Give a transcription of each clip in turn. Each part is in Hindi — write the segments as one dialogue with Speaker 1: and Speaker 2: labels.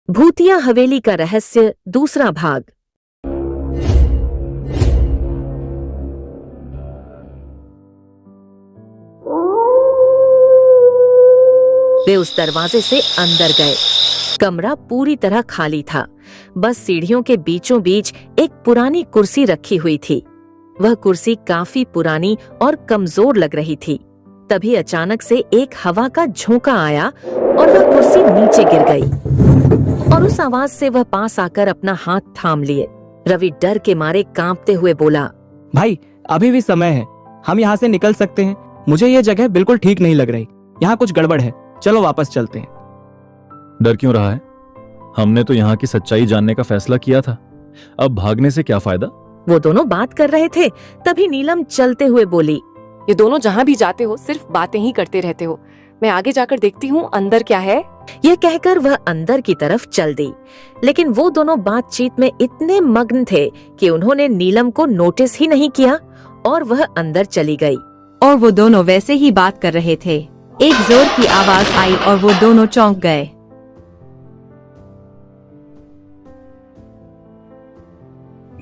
Speaker 1: भूतिया हवेली का रहस्य दूसरा भाग। वे उस दरवाजे से अंदर गए। कमरा पूरी तरह खाली था। बस सीढ़ियों के बीचों बीच एक पुरानी कुर्सी रखी हुई थी। वह कुर्सी काफी पुरानी और कमजोर लग रही थी। तभी अचानक से एक हवा का झोंका आया और वह कुर्सी नीचे गिर गई और उस आवाज से वह पास आकर अपना हाथ थाम लिए। रवि डर के मारे कांपते हुए बोला,
Speaker 2: भाई अभी भी समय है, हम यहाँ से निकल सकते हैं। मुझे ये जगह बिल्कुल ठीक नहीं लग रही, यहाँ कुछ गड़बड़ है, चलो वापस चलते हैं।
Speaker 3: डर क्यों रहा है? हमने तो यहाँ की सच्चाई जानने का फैसला किया था, अब भागने से क्या फायदा?
Speaker 1: वो दोनों बात कर रहे थे। तभी नीलम चलते हुए बोली,
Speaker 4: ये दोनों जहाँ भी जाते हो सिर्फ बातें ही करते रहते हो। मैं आगे जाकर देखती हूँ अंदर क्या है।
Speaker 1: यह कहकर वह अंदर की तरफ चल दी। लेकिन वो दोनों बातचीत में इतने मग्न थे कि उन्होंने नीलम को नोटिस ही नहीं किया और वह अंदर चली गई।
Speaker 5: और वो दोनों वैसे ही बात कर रहे थे। एक जोर की आवाज आई और वो दोनों चौंक गए।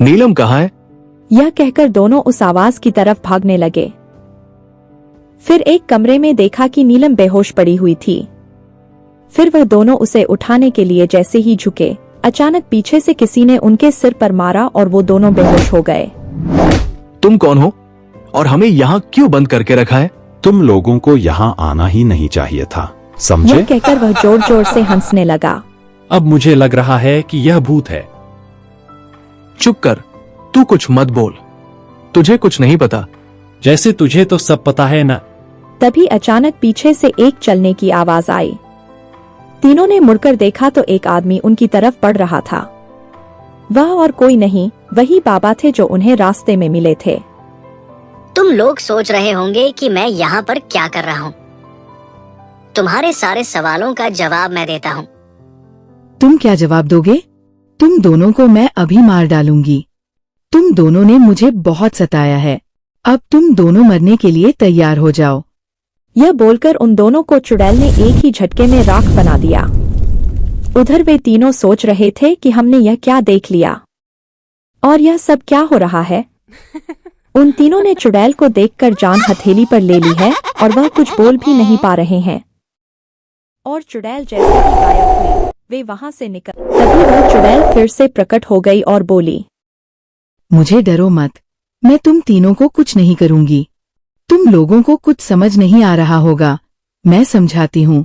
Speaker 6: नीलम कहाँ है?
Speaker 5: यह कहकर दोनों उस आवाज की तरफ भागने लगे। फिर एक कमरे में देखा कि नीलम बेहोश पड़ी हुई थी। फिर वह दोनों उसे उठाने के लिए जैसे ही झुके, अचानक पीछे से किसी ने उनके सिर पर मारा और वो दोनों बेहोश हो गए।
Speaker 6: तुम कौन हो और हमें यहाँ क्यों बंद करके रखा है?
Speaker 7: तुम लोगों को यहाँ आना ही नहीं चाहिए था, समझे?
Speaker 5: यह कहकर वह जोर जोर से हंसने लगा।
Speaker 8: अब मुझे लग रहा है कि यह भूत है।
Speaker 6: चुप कर, तू कुछ मत बोल, तुझे कुछ नहीं पता।
Speaker 8: जैसे तुझे तो सब पता है ना।
Speaker 5: तभी अचानक पीछे से एक चलने की आवाज आई। तीनों ने मुड़कर देखा तो एक आदमी उनकी तरफ बढ़ रहा था। वह और कोई नहीं, वही बाबा थे जो उन्हें रास्ते में मिले थे।
Speaker 9: तुम लोग सोच रहे होंगे कि मैं यहाँ पर क्या कर रहा हूँ। तुम्हारे सारे सवालों का जवाब मैं देता हूँ।
Speaker 10: तुम क्या जवाब दोगे? तुम दोनों को मैं अभी मार डालूंगी। तुम दोनों ने मुझे बहुत सताया है, अब तुम दोनों मरने के लिए तैयार हो जाओ।
Speaker 5: यह बोलकर उन दोनों को चुड़ैल ने एक ही झटके में राख बना दिया। उधर वे तीनों सोच रहे थे कि हमने यह क्या देख लिया और यह सब क्या हो रहा है। उन तीनों ने चुड़ैल को देखकर जान हथेली पर ले ली है और वह कुछ बोल भी नहीं पा रहे हैं। और चुड़ैल जैसे ही गायब हुई, वे वहां से निकल। तभी वह चुड़ैल फिर से प्रकट हो गई और बोली,
Speaker 10: मुझे डरो मत, मैं तुम तीनों को कुछ नहीं करूंगी। तुम लोगों को कुछ समझ नहीं आ रहा होगा, मैं समझाती हूँ।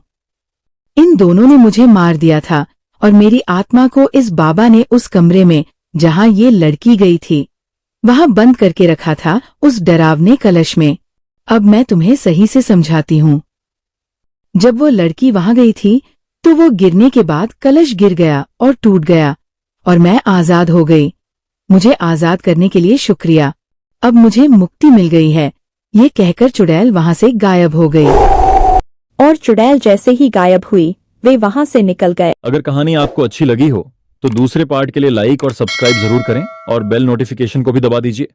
Speaker 10: इन दोनों ने मुझे मार दिया था और मेरी आत्मा को इस बाबा ने उस कमरे में जहाँ ये लड़की गई थी वहां बंद करके रखा था, उस डरावने कलश में। अब मैं तुम्हें सही से समझाती हूँ। जब वो लड़की वहां गई थी तो वो गिरने के बाद कलश गिर गया और टूट गया और मैं आजाद हो गई। मुझे आजाद करने के लिए शुक्रिया, अब मुझे मुक्ति मिल गई है। ये कहकर चुड़ैल वहां से गायब हो गई।
Speaker 5: और चुड़ैल जैसे ही गायब हुई, वे वहां से निकल गए।
Speaker 3: अगर कहानी आपको अच्छी लगी हो तो दूसरे पार्ट के लिए लाइक और सब्सक्राइब जरूर करें और बेल नोटिफिकेशन को भी दबा दीजिए।